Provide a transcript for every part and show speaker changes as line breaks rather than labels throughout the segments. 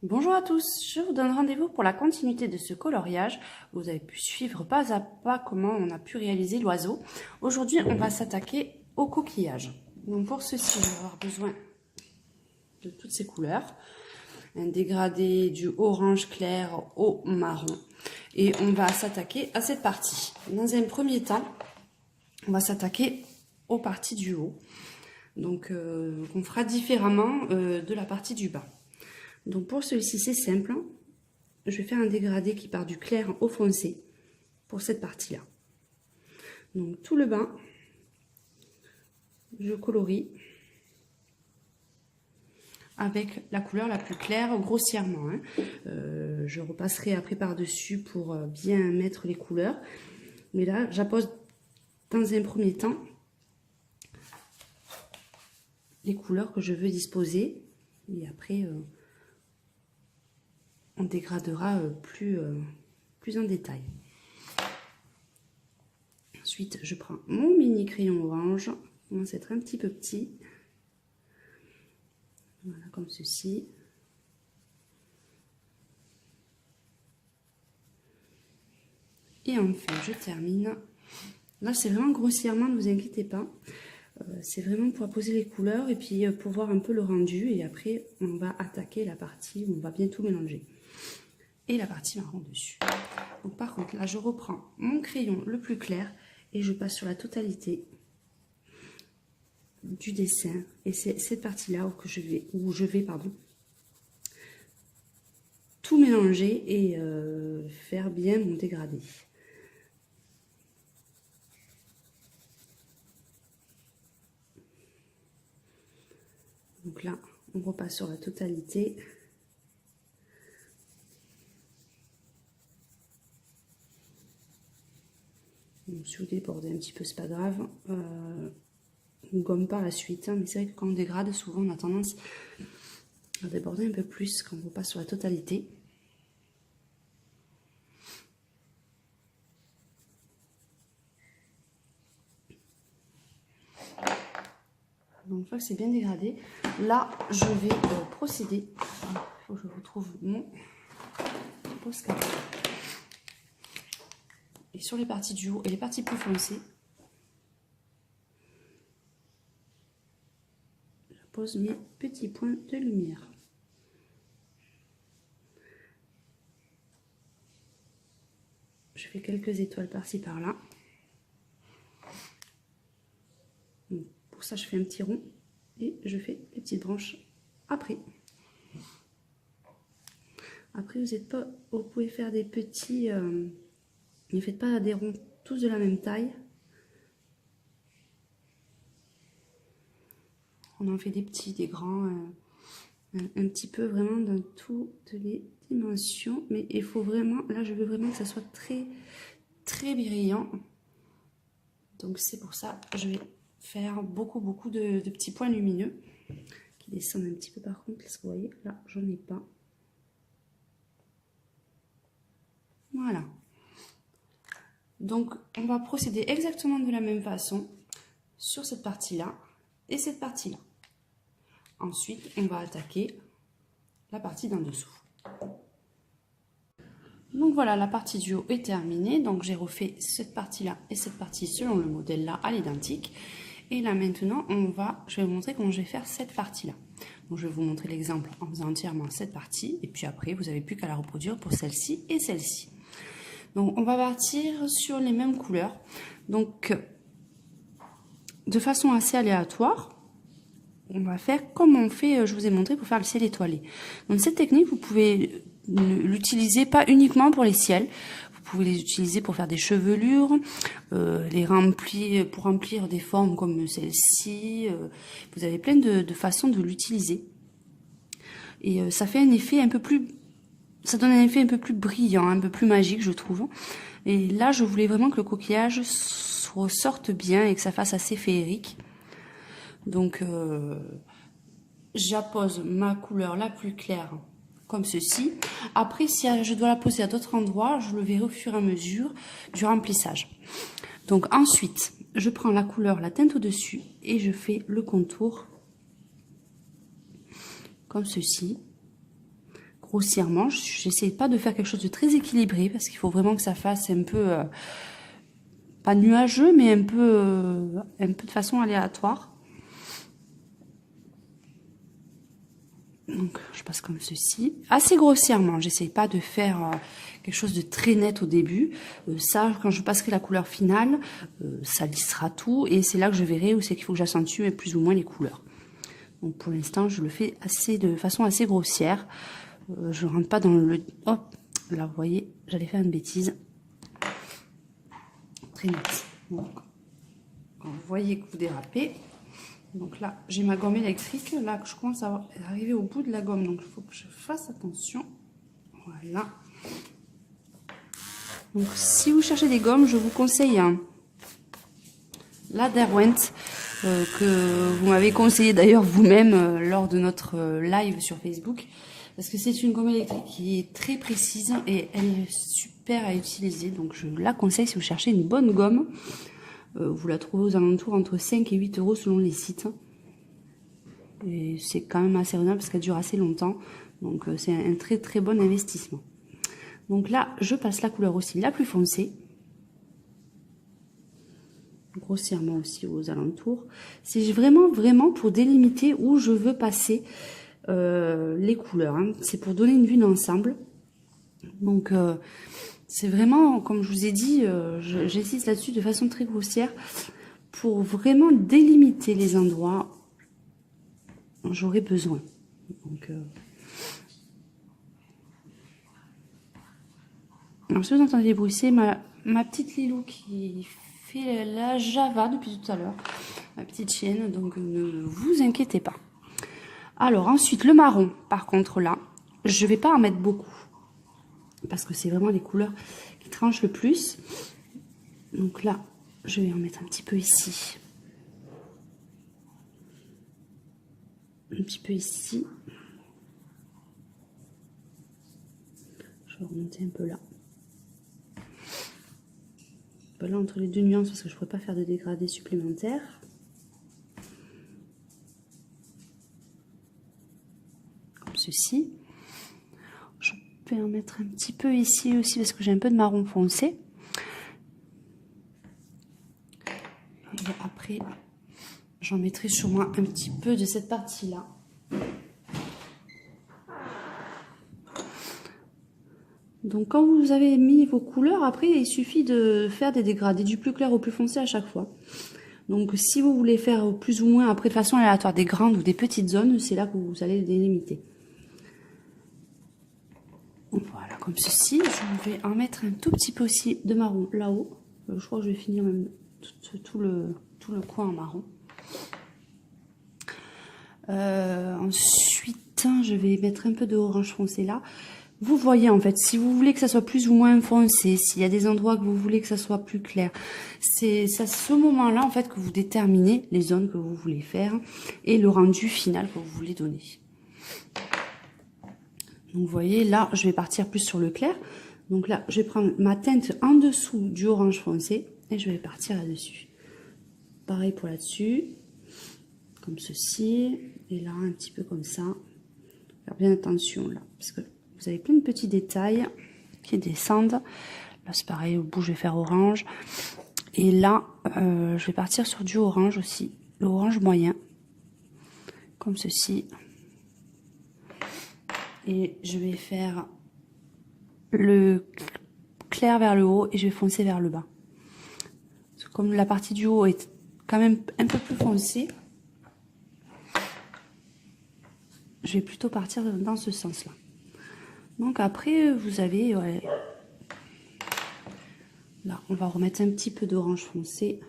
Bonjour à tous, je vous donne rendez-vous pour la continuité de ce coloriage. Vous avez pu suivre pas à pas comment on a pu réaliser l'oiseau. Aujourd'hui, on va s'attaquer au coquillage. Donc pour ceci, je vais avoir besoin de toutes ces couleurs. Un dégradé du orange clair au marron. Et on va s'attaquer à cette partie. Dans un premier temps, on va s'attaquer aux parties du haut. Donc on fera différemment de la partie du bas. Donc pour celui-ci, c'est simple. Je vais faire un dégradé qui part du clair au foncé pour cette partie-là. Donc tout le bas, je colorie avec la couleur la plus claire grossièrement. Je repasserai après par-dessus pour bien mettre les couleurs. Mais là, j'appose dans un premier temps les couleurs que je veux disposer. Et après, on dégradera plus en détail. Ensuite, je prends mon mini crayon orange. Il commence à être un petit peu petit. Voilà, comme ceci. Et enfin, je termine. Là, c'est vraiment grossièrement, ne vous inquiétez pas. C'est vraiment pour poser les couleurs et puis pour voir un peu le rendu. Et après, on va attaquer la partie où on va bien tout mélanger. Et la partie marron dessus. Donc par contre, là, je reprends mon crayon le plus clair et je passe sur la totalité du dessin. Et c'est cette partie-là où je vais tout mélanger et faire bien mon dégradé. Donc là, on repasse sur la totalité. Donc, si vous débordez un petit peu, c'est pas grave. On gomme par la suite, hein, mais c'est vrai que quand on dégrade, souvent on a tendance à déborder un peu plus quand on repasse sur la totalité. Donc une fois que c'est bien dégradé, là je vais procéder. Il faut que je retrouve mon Posca. Et sur les parties du haut et les parties plus foncées, je pose mes petits points de lumière. Je fais quelques étoiles par-ci par-là. Pour ça, je fais un petit rond et je fais les petites branches après. Après, vous pouvez faire des petits. Ne faites pas des ronds tous de la même taille. On en fait des petits, des grands, un petit peu vraiment dans toutes les dimensions. Mais il faut vraiment, là je veux vraiment que ça soit très très brillant. Donc c'est pour ça que je vais faire beaucoup de petits points lumineux qui descendent un petit peu par contre. Parce que vous voyez, là j'en ai pas. Voilà. Donc on va procéder exactement de la même façon sur cette partie-là et cette partie-là. Ensuite, on va attaquer la partie d'en dessous. Donc voilà, la partie du haut est terminée. Donc j'ai refait cette partie-là et cette partie selon le modèle là à l'identique. Et là maintenant, je vais vous montrer comment je vais faire cette partie-là. Donc je vais vous montrer l'exemple en faisant entièrement cette partie. Et puis après, vous n'avez plus qu'à la reproduire pour celle-ci et celle-ci. Donc on va partir sur les mêmes couleurs. Donc de façon assez aléatoire, on va faire comme on fait, je vous ai montré pour faire le ciel étoilé. Donc cette technique, vous pouvez l'utiliser pas uniquement pour les ciels, vous pouvez les utiliser pour faire des chevelures, pour remplir des formes comme celle-ci. Vous avez plein de façons de l'utiliser. Et ça fait un effet un peu plus, ça donne un effet un peu plus brillant, un peu plus magique, je trouve. Et là, je voulais vraiment que le coquillage ressorte bien et que ça fasse assez féerique. Donc, j'appose ma couleur la plus claire comme ceci. Après, si je dois la poser à d'autres endroits, je le verrai au fur et à mesure du remplissage. Donc ensuite, je prends la couleur, la teinte au-dessus et je fais le contour comme ceci, grossièrement. J'essaie pas de faire quelque chose de très équilibré parce qu'il faut vraiment que ça fasse un peu, pas nuageux, mais un peu de façon aléatoire. Donc je passe comme ceci, assez grossièrement. J'essaie pas de faire quelque chose de très net au début. Ça, quand je passerai la couleur finale, ça lissera tout et c'est là que je verrai où c'est qu'il faut que j'accentue plus ou moins les couleurs. Donc pour l'instant, je le fais de façon assez grossière. Je rentre pas dans le... Hop, là vous voyez, j'allais faire une bêtise. Très net. Donc, vous voyez que vous dérapez. Donc là, j'ai ma gomme électrique. Là, je commence à arriver au bout de la gomme. Donc il faut que je fasse attention. Voilà. Donc si vous cherchez des gommes, je vous conseille la Derwent. Que vous m'avez conseillé d'ailleurs vous-même lors de notre live sur Facebook. Parce que c'est une gomme électrique qui est très précise et elle est super à utiliser. Donc je la conseille si vous cherchez une bonne gomme. Vous la trouvez aux alentours entre 5 et 8 euros selon les sites. Et c'est quand même assez raisonnable parce qu'elle dure assez longtemps. Donc c'est un très très bon investissement. Donc là, je passe la couleur aussi la plus foncée. Grossièrement aussi aux alentours. C'est vraiment pour délimiter où je veux passer les couleurs. Hein. C'est pour donner une vue d'ensemble. Donc c'est vraiment, comme je vous ai dit, j'insiste là-dessus de façon très grossière pour vraiment délimiter les endroits dont j'aurai besoin. Donc, alors si vous entendez les bruits, c'est ma petite Lilou qui fait la Java depuis tout à l'heure, ma petite chienne, donc ne vous inquiétez pas. Alors ensuite le marron, par contre là, je vais pas en mettre beaucoup parce que c'est vraiment les couleurs qui tranchent le plus. Donc là, je vais en mettre un petit peu ici, un petit peu ici. Je vais remonter un peu là. Là entre les deux nuances parce que je ne pourrais pas faire de dégradé supplémentaire. Comme ceci. Je peux en mettre un petit peu ici aussi parce que j'ai un peu de marron foncé. Et après, j'en mettrai sur moi un petit peu de cette partie-là. Donc quand vous avez mis vos couleurs, après il suffit de faire des dégradés du plus clair au plus foncé à chaque fois. Donc si vous voulez faire plus ou moins après de façon aléatoire des grandes ou des petites zones, c'est là que vous allez les délimiter. Voilà, comme ceci. Je vais en mettre un tout petit peu aussi de marron là-haut. Je crois que je vais finir même tout le coin en marron. Ensuite, je vais mettre un peu de orange foncé là. Vous voyez en fait, si vous voulez que ça soit plus ou moins foncé, s'il y a des endroits que vous voulez que ça soit plus clair, c'est à ce moment-là en fait que vous déterminez les zones que vous voulez faire et le rendu final que vous voulez donner. Donc vous voyez, là je vais partir plus sur le clair. Donc là je vais prendre ma teinte en dessous du orange foncé et je vais partir là-dessus. Pareil pour là-dessus, comme ceci, et là un petit peu comme ça. Faire bien attention là, parce que vous avez plein de petits détails qui descendent. Là, c'est pareil, au bout, je vais faire orange. Et là, je vais partir sur du orange aussi. L'orange moyen. Comme ceci. Et je vais faire le clair vers le haut et je vais foncer vers le bas. Parce que comme la partie du haut est quand même un peu plus foncée, je vais plutôt partir dans ce sens-là. Donc après, vous avez... Ouais, là, on va remettre un petit peu d'orange foncé.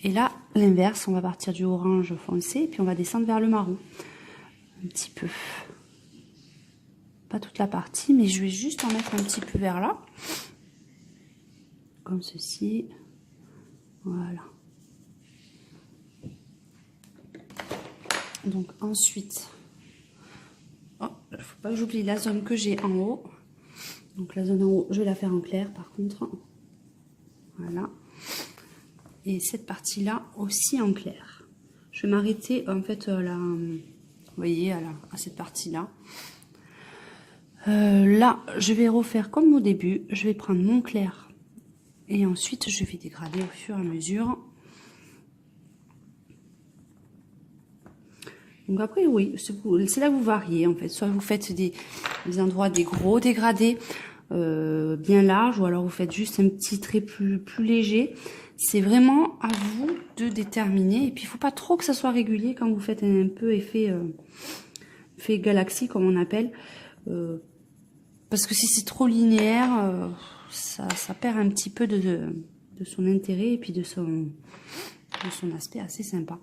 Et là, l'inverse, on va partir du orange foncé, puis on va descendre vers le marron. Un petit peu. Pas toute la partie, mais je vais juste en mettre un petit peu vers là. Comme ceci. Voilà. Donc ensuite... Oh, il ne faut pas que j'oublie la zone que j'ai en haut. Donc la zone en haut, je vais la faire en clair par contre. Voilà. Et cette partie-là aussi en clair. Je vais m'arrêter en fait là voyez, à cette partie-là. Là, je vais refaire comme au début. Je vais prendre mon clair et ensuite je vais dégrader au fur et à mesure. Donc après, oui, c'est là que vous variez en fait. Soit vous faites des endroits, des gros dégradés bien larges, ou alors vous faites juste un petit trait plus léger. C'est vraiment à vous de déterminer. Et puis il faut pas trop que ça soit régulier quand vous faites un peu effet galaxie comme on appelle. Parce que si c'est trop linéaire, ça perd un petit peu de son intérêt et puis de son aspect assez sympa.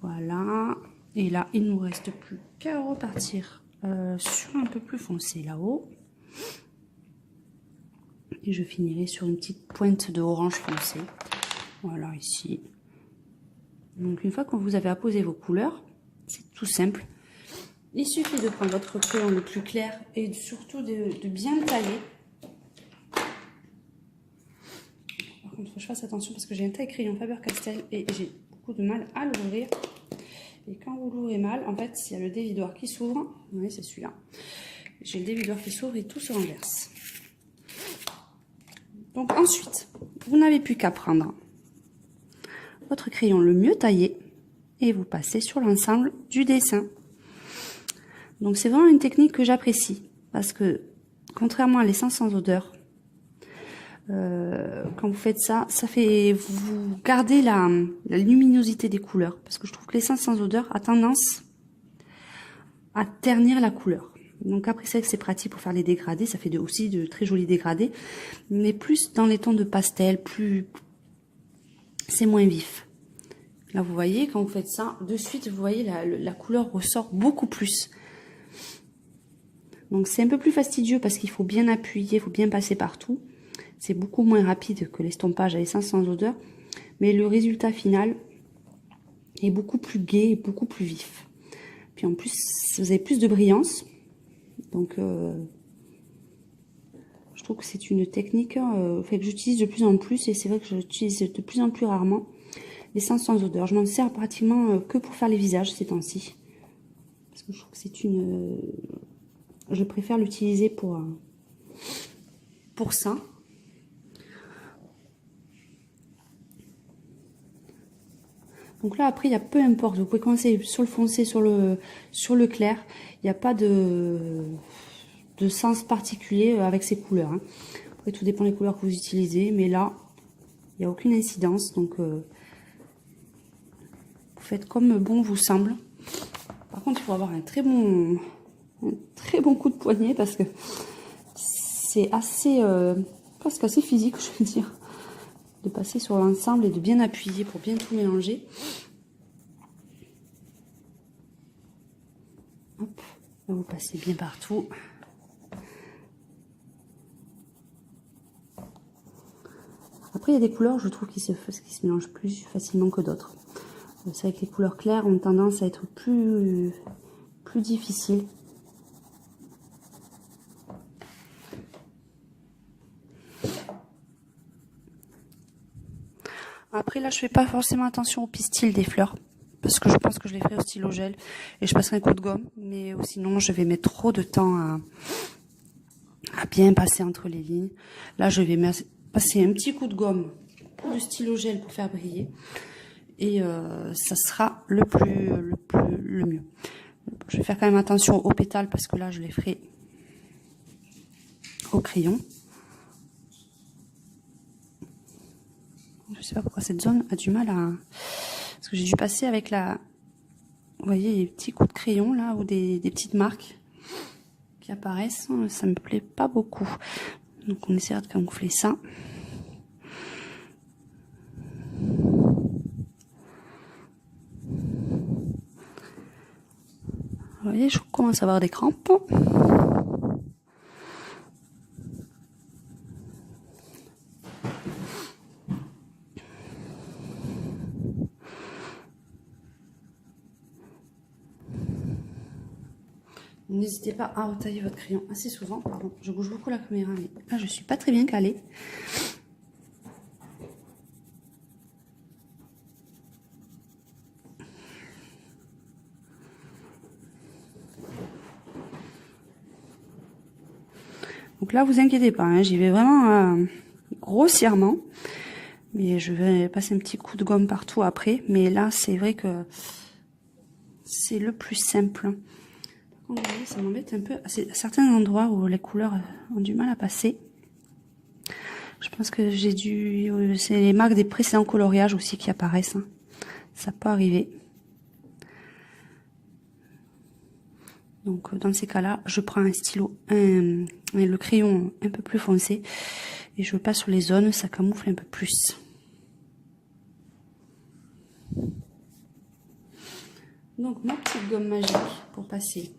Voilà. Et là, il ne nous reste plus qu'à repartir sur un peu plus foncé là-haut. Et je finirai sur une petite pointe de orange foncé. Voilà, ici. Donc, une fois que vous avez apposé vos couleurs, c'est tout simple. Il suffit de prendre votre crayon le plus clair et surtout de bien le tailler. Par contre, il faut que je fasse attention parce que j'ai un taille-crayon Faber-Castell et j'ai beaucoup de mal à l'ouvrir. Et quand vous l'ouvrez mal, en fait, il y a le dévidoir qui s'ouvre. Oui, c'est celui-là. J'ai le dévidoir qui s'ouvre et tout se renverse. Donc ensuite, vous n'avez plus qu'à prendre votre crayon le mieux taillé et vous passez sur l'ensemble du dessin. Donc c'est vraiment une technique que j'apprécie parce que contrairement à l'essence sans odeur, quand vous faites ça, vous gardez la luminosité des couleurs parce que je trouve que l'essence sans odeur a tendance à ternir la couleur. Donc après c'est vrai que c'est pratique pour faire les dégradés, ça fait aussi de très jolis dégradés, mais plus dans les tons de pastel, plus c'est moins vif. Là vous voyez quand vous faites ça, de suite vous voyez la couleur ressort beaucoup plus. Donc c'est un peu plus fastidieux parce qu'il faut bien appuyer, il faut bien passer partout. C'est beaucoup moins rapide que l'estompage à essence sans odeur, mais le résultat final est beaucoup plus gai et beaucoup plus vif. Puis en plus, vous avez plus de brillance. Donc, je trouve que c'est une technique que j'utilise de plus en plus. Et c'est vrai que je l'utilise de plus en plus rarement. L'essence sans odeur. Je m'en sers pratiquement que pour faire les visages ces temps-ci. Parce que je trouve que c'est je préfère l'utiliser pour ça. Donc là, après, il y a peu importe. Vous pouvez commencer sur le foncé, sur le clair. Il n'y a pas de sens particulier avec ces couleurs. Hein. Après, tout dépend des couleurs que vous utilisez. Mais là, il n'y a aucune incidence. Donc, vous faites comme bon vous semble. Par contre, il faut avoir un très bon coup de poignet parce que c'est assez, presque assez physique, je veux dire. De passer sur l'ensemble et de bien appuyer pour bien tout mélanger. Hop, là vous passez bien partout. Après, il y a des couleurs, je trouve, qui se mélangent plus facilement que d'autres. C'est vrai que les couleurs claires ont tendance à être plus difficiles. Après là je fais pas forcément attention au pistil des fleurs parce que je pense que je les ferai au stylo gel et je passerai un coup de gomme, mais sinon je vais mettre trop de temps à bien passer entre les lignes. Là je vais passer un petit coup de gomme pour du stylo gel pour faire briller et ça sera le mieux. Je vais faire quand même attention aux pétales parce que là je les ferai au crayon. Je sais pas pourquoi cette zone a du mal à... Parce que j'ai dû passer avec vous voyez, les petits coups de crayon là, ou des petites marques qui apparaissent. Ça me plaît pas beaucoup. Donc on essaiera de camoufler ça. Vous voyez, je commence à avoir des crampes. N'hésitez pas à retailler votre crayon assez souvent. Pardon, je bouge beaucoup la caméra, mais là je suis pas très bien calée. Donc là, vous inquiétez pas, hein, j'y vais vraiment grossièrement. Mais je vais passer un petit coup de gomme partout après. Mais là, c'est vrai que c'est le plus simple. Vous voyez, ça m'embête un peu. C'est à certains endroits où les couleurs ont du mal à passer. Je pense que j'ai dû... C'est les marques des précédents coloriages aussi qui apparaissent. Hein. Ça peut arriver. Donc dans ces cas-là, je prends un stylo, le crayon un peu plus foncé. Et je passe sur les zones, ça camoufle un peu plus. Donc ma petite gomme magique pour passer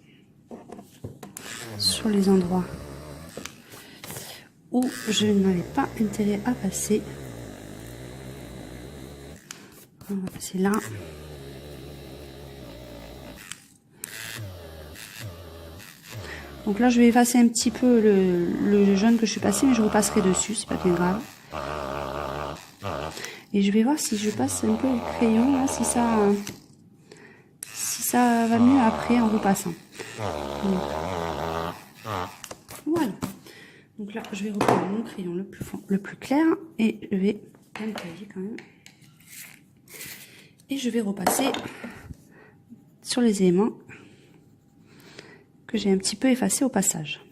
sur les endroits où je n'avais pas intérêt à passer. On va passer là. Donc là je vais effacer un petit peu le jaune que je suis passé, mais je repasserai dessus, c'est pas bien grave. Et je vais voir si je passe un peu le crayon là, si ça va mieux après en repassant. Donc, voilà. Donc là, je vais reprendre mon crayon le plus clair et je vais bien tailler quand même. Et je vais repasser sur les éléments que j'ai un petit peu effacés au passage.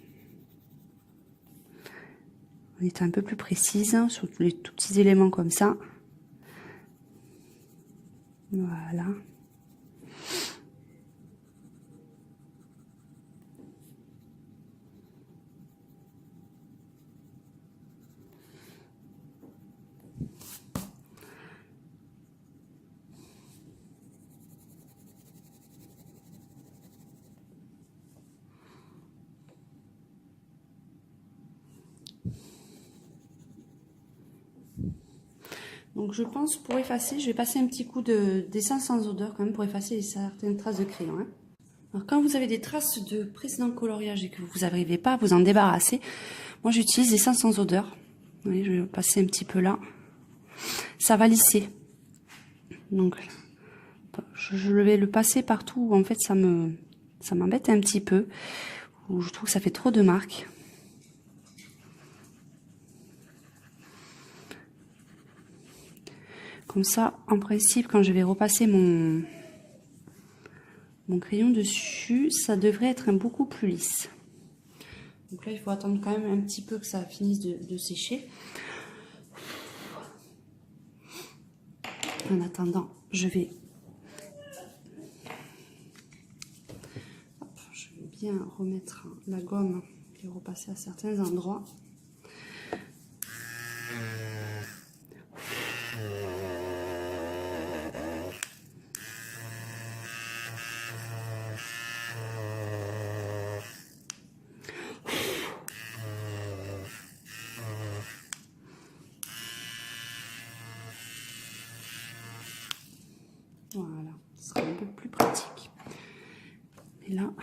On est un peu plus précise sur tous les tout petits éléments comme ça. Voilà. Donc je pense pour effacer, je vais passer un petit coup d'essence sans odeur quand même pour effacer certaines traces de crayon. Hein. Alors quand vous avez des traces de précédent coloriage et que vous n'arrivez pas à vous en débarrasser, moi j'utilise l'essence sans odeur. Vous voyez, je vais passer un petit peu là. Ça va lisser. Donc je vais le passer partout où en fait ça m'embête un petit peu, où je trouve que ça fait trop de marques. Comme ça, en principe, quand je vais repasser mon crayon dessus, ça devrait être beaucoup plus lisse. Donc là, il faut attendre quand même un petit peu que ça finisse de sécher. En attendant, je vais bien remettre la gomme et repasser à certains endroits. Voilà, ce sera un peu plus pratique. Et là, vous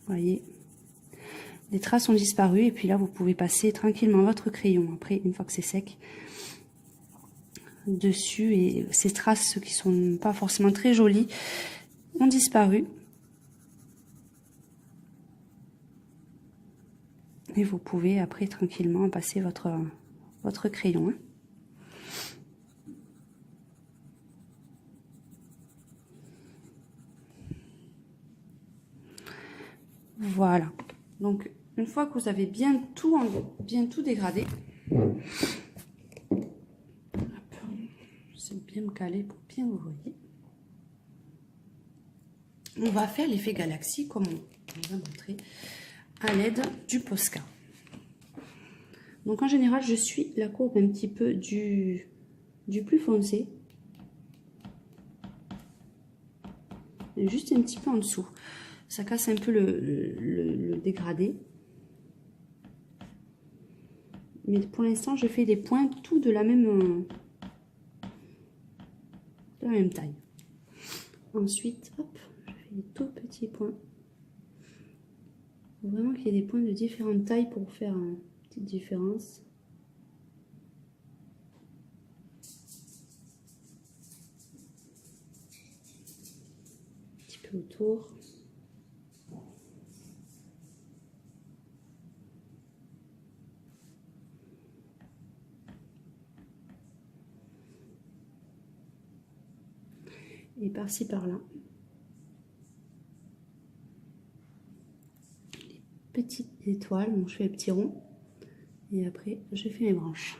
voyez, les traces ont disparu et puis là, vous pouvez passer tranquillement votre crayon après, une fois que c'est sec, dessus et ces traces qui sont pas forcément très jolies ont disparu. Et vous pouvez après tranquillement passer votre crayon. Hein. Voilà. Donc une fois que vous avez bien tout dégradé, c'est bien me caler pour bien vous voyez. On va faire l'effet galaxie comme on va montrer à l'aide du Posca. Donc en général, je suis la courbe un petit peu du plus foncé. Et juste un petit peu en dessous. Ça casse un peu le dégradé. Mais pour l'instant, je fais des points tout de la même taille. Ensuite, hop, je fais des tout petits points. Il faut vraiment qu'il y ait des points de différentes tailles pour faire une petite différence. Un petit peu autour. et par-ci par-là. Petites étoiles, donc je fais les petits ronds et après je fais mes branches.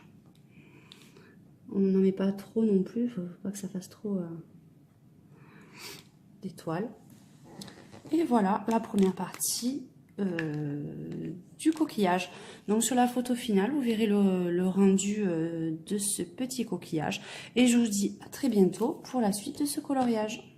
On n'en met pas trop non plus, il ne faut pas que ça fasse trop d'étoiles. Et voilà la première partie du coquillage. Donc sur la photo finale, vous verrez le rendu de ce petit coquillage. Et je vous dis à très bientôt pour la suite de ce coloriage.